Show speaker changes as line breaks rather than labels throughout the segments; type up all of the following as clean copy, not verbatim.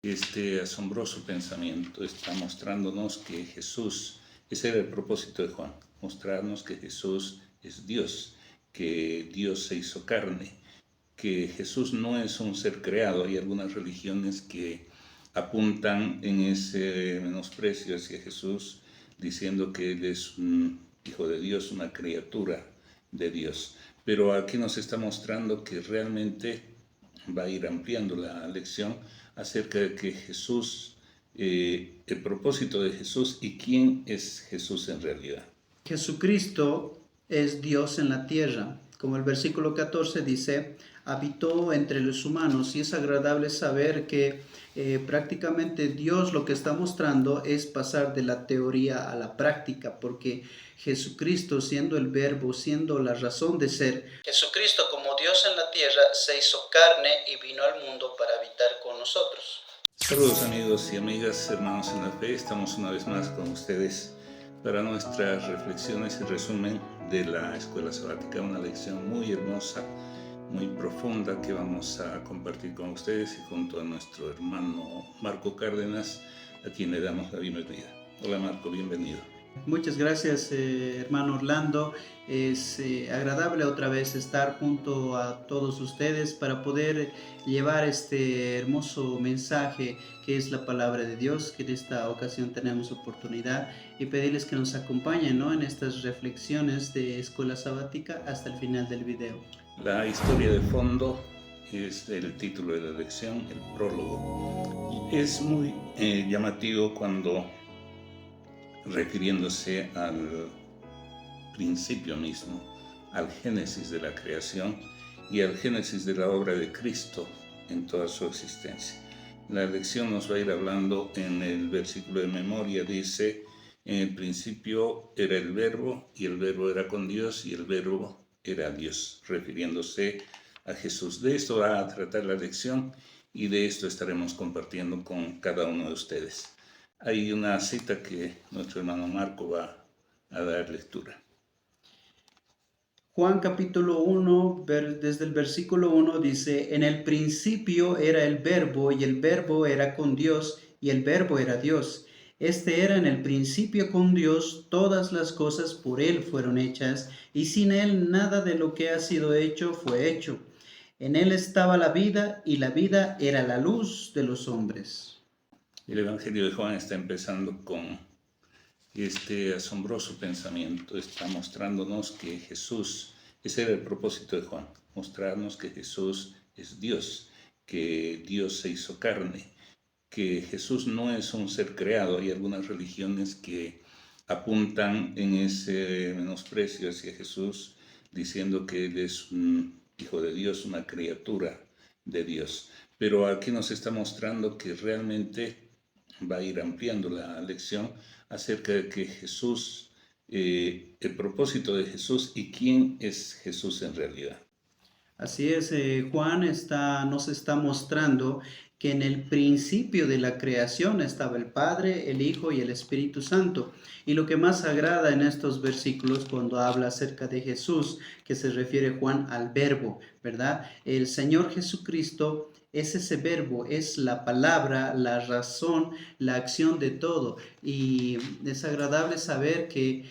Este asombroso pensamiento está mostrándonos que Jesús, ese era el propósito de Juan, mostrarnos que Jesús es Dios, que Dios se hizo carne, que Jesús no es un ser creado. Hay algunas religiones que apuntan en ese menosprecio hacia Jesús, diciendo que Él es un hijo de Dios, una criatura de Dios. Pero aquí nos está mostrando que realmente va a ir ampliando la lección acerca de que Jesús, el propósito de Jesús y quién es Jesús en realidad.
Jesucristo es Dios en la tierra. Como el versículo 14 dice, habitó entre los humanos, y es agradable saber que prácticamente Dios lo que está mostrando es pasar de la teoría a la práctica, porque Jesucristo, siendo el verbo, siendo la razón de ser, Jesucristo como Dios en la tierra se hizo carne y vino al mundo para habitar con nosotros.
Saludos amigos y amigas, hermanos en la fe, estamos una vez más con ustedes para nuestras reflexiones y resumen de la escuela sabática, una lección muy hermosa, muy profunda que vamos a compartir con ustedes y junto a nuestro hermano Marco Cárdenas, a quien le damos la bienvenida. Hola Marco, bienvenido.
Muchas gracias, hermano Orlando. Es agradable otra vez estar junto a todos ustedes para poder llevar este hermoso mensaje que es la palabra de Dios, que en esta ocasión tenemos oportunidad, y pedirles que nos acompañen, ¿no?, en estas reflexiones de escuela sabática hasta el final del video.
La historia de fondo es el título de la lección, el prólogo. Es muy llamativo cuando, refiriéndose al principio mismo, al génesis de la creación y al génesis de la obra de Cristo en toda su existencia. La lección nos va a ir hablando en el versículo de memoria, dice: en el principio era el verbo, y el verbo era con Dios, y el verbo era Dios, refiriéndose a Jesús. De esto va a tratar la lección y de esto estaremos compartiendo con cada uno de ustedes. Hay una cita que nuestro hermano Marco va a dar lectura.
Juan capítulo 1, desde el versículo 1 dice, en el principio era el verbo, y el verbo era con Dios, y el verbo era Dios. Este era en el principio con Dios, todas las cosas por Él fueron hechas, y sin Él nada de lo que ha sido hecho fue hecho. En Él estaba la vida, y la vida era la luz de los hombres.
El Evangelio de Juan está empezando con este asombroso pensamiento, está mostrándonos que Jesús, ese era el propósito de Juan, mostrarnos que Jesús es Dios, que Dios se hizo carne, que Jesús no es un ser creado. Hay algunas religiones que apuntan en ese menosprecio hacia Jesús, diciendo que Él es un hijo de Dios, una criatura de Dios. Pero aquí nos está mostrando que realmente va a ir ampliando la lección acerca de que Jesús, el propósito de Jesús y quién es Jesús en realidad.
Así es, Juan nos está mostrando que en el principio de la creación estaba el Padre, el Hijo y el Espíritu Santo. Y lo que más agrada en estos versículos cuando habla acerca de Jesús, que se refiere Juan al verbo, ¿verdad? El Señor Jesucristo es ese verbo, es la palabra, la razón, la acción de todo. Y es agradable saber que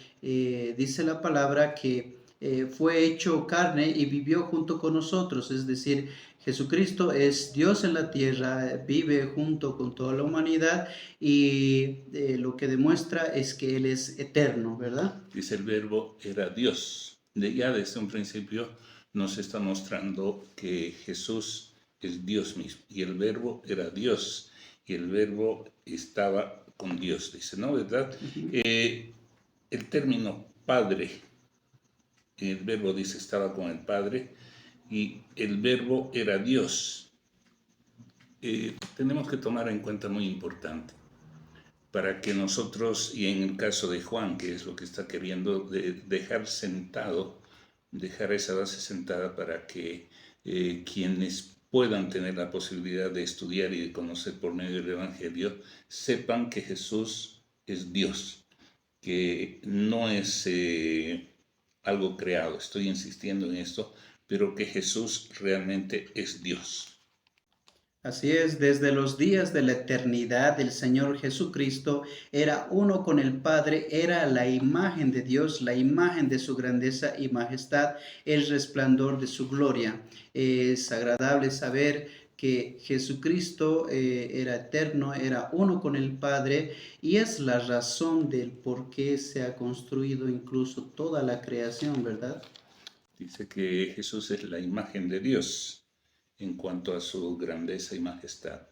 dice la palabra que fue hecho carne y vivió junto con nosotros, es decir, Jesucristo es Dios en la tierra, vive junto con toda la humanidad y lo que demuestra es que Él es eterno, ¿verdad?
Dice el verbo era Dios. Ya desde un principio nos está mostrando que Jesús es Dios mismo y el verbo era Dios y el verbo estaba con Dios, dice, ¿no? ¿Verdad? El término Padre, el verbo dice estaba con el Padre y el verbo era Dios. Tenemos que tomar en cuenta muy importante para que nosotros, y en el caso de Juan, que es lo que está queriendo dejar sentado, dejar esa base sentada para que quienes puedan tener la posibilidad de estudiar y de conocer por medio del Evangelio, sepan que Jesús es Dios, que no es algo creado. Estoy insistiendo en esto, pero que Jesús realmente es Dios.
Así es, desde los días de la eternidad, el Señor Jesucristo era uno con el Padre, era la imagen de Dios, la imagen de su grandeza y majestad, el resplandor de su gloria. Es agradable saber que Jesucristo era eterno, era uno con el Padre y es la razón del por qué se ha construido incluso toda la creación, ¿verdad?
Dice que Jesús es la imagen de Dios en cuanto a su grandeza y majestad.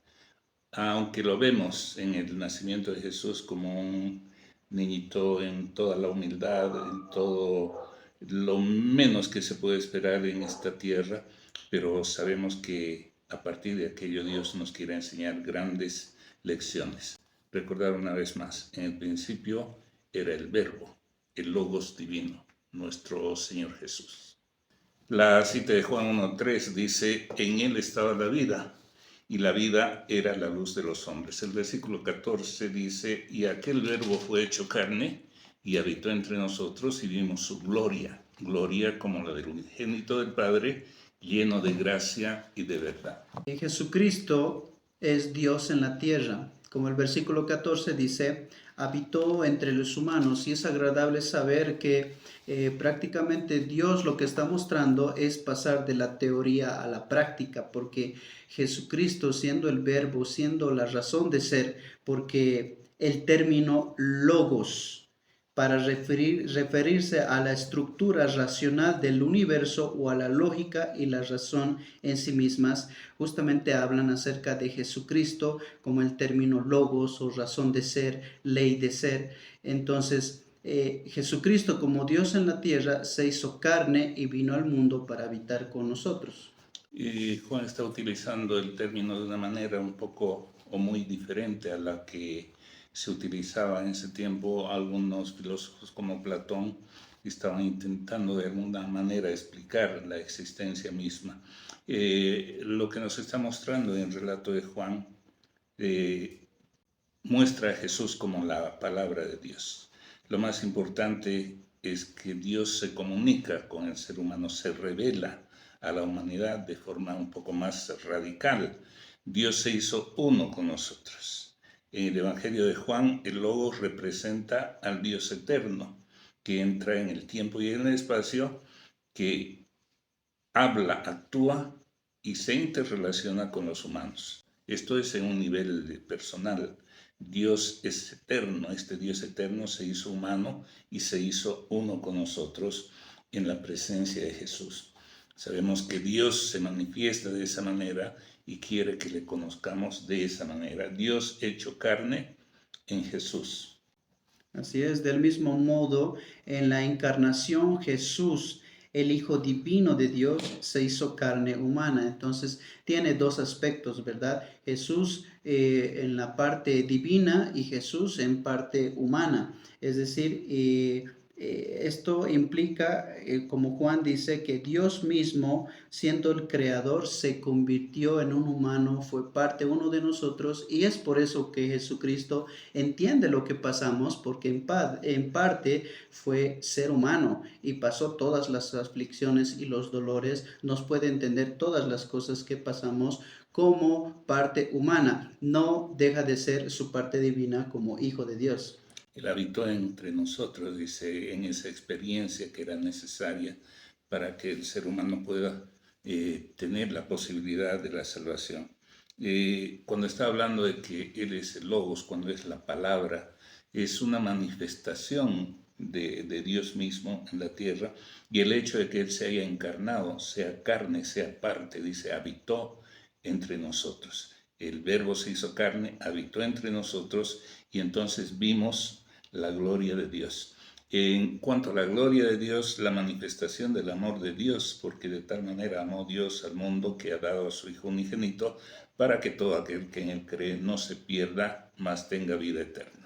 Aunque lo vemos en el nacimiento de Jesús como un niñito en toda la humildad, en todo lo menos que se puede esperar en esta tierra, pero sabemos que a partir de aquello Dios nos quiere enseñar grandes lecciones. Recordar una vez más, en el principio era el Verbo, el Logos divino, nuestro Señor Jesús. La cita de Juan 1.3 dice, en él estaba la vida, y la vida era la luz de los hombres. El versículo 14 dice, y aquel verbo fue hecho carne, y habitó entre nosotros, y vimos su gloria, gloria como la del unigénito del Padre, lleno de gracia y de verdad.
Y Jesucristo es Dios en la tierra. Como el versículo 14 dice, habitó entre los humanos y es agradable saber que prácticamente Dios lo que está mostrando es pasar de la teoría a la práctica, porque Jesucristo siendo el verbo, siendo la razón de ser, porque el término logos para referirse a la estructura racional del universo o a la lógica y la razón en sí mismas, justamente hablan acerca de Jesucristo como el término logos o razón de ser, ley de ser. Entonces, Jesucristo como Dios en la tierra se hizo carne y vino al mundo para habitar con nosotros.
Y Juan está utilizando el término de una manera un poco o muy diferente a la que se utilizaba en ese tiempo. Algunos filósofos como Platón estaban intentando de alguna manera explicar la existencia misma. Lo que nos está mostrando en el relato de Juan muestra a Jesús como la palabra de Dios. Lo más importante es que Dios se comunica con el ser humano, se revela a la humanidad de forma un poco más radical. Dios se hizo uno con nosotros. En el Evangelio de Juan, el Logos representa al Dios eterno, que entra en el tiempo y en el espacio, que habla, actúa y se interrelaciona con los humanos. Esto es en un nivel personal. Dios es eterno, este Dios eterno se hizo humano y se hizo uno con nosotros en la presencia de Jesús. Sabemos que Dios se manifiesta de esa manera y quiere que le conozcamos de esa manera. Dios hecho carne en Jesús.
Así es, del mismo modo, en la encarnación Jesús, el Hijo Divino de Dios, se hizo carne humana. Entonces, tiene dos aspectos, ¿verdad? Jesús en la parte divina y Jesús en parte humana. Es decir, esto implica, como Juan dice, que Dios mismo, siendo el creador, se convirtió en un humano, fue parte uno de nosotros y es por eso que Jesucristo entiende lo que pasamos porque en parte fue ser humano y pasó todas las aflicciones y los dolores, nos puede entender todas las cosas que pasamos como parte humana, no deja de ser su parte divina como hijo de Dios.
Él habitó entre nosotros, dice, en esa experiencia que era necesaria para que el ser humano pueda tener la posibilidad de la salvación. Cuando está hablando de que Él es el Logos, cuando es la palabra, es una manifestación de Dios mismo en la tierra, y el hecho de que Él se haya encarnado, sea carne, sea parte, dice, habitó entre nosotros. El Verbo se hizo carne, habitó entre nosotros, y entonces vimos la gloria de Dios. En cuanto a la gloria de Dios, la manifestación del amor de Dios, porque de tal manera amó Dios al mundo que ha dado a su Hijo unigénito, para que todo aquel que en él cree no se pierda, mas tenga vida eterna.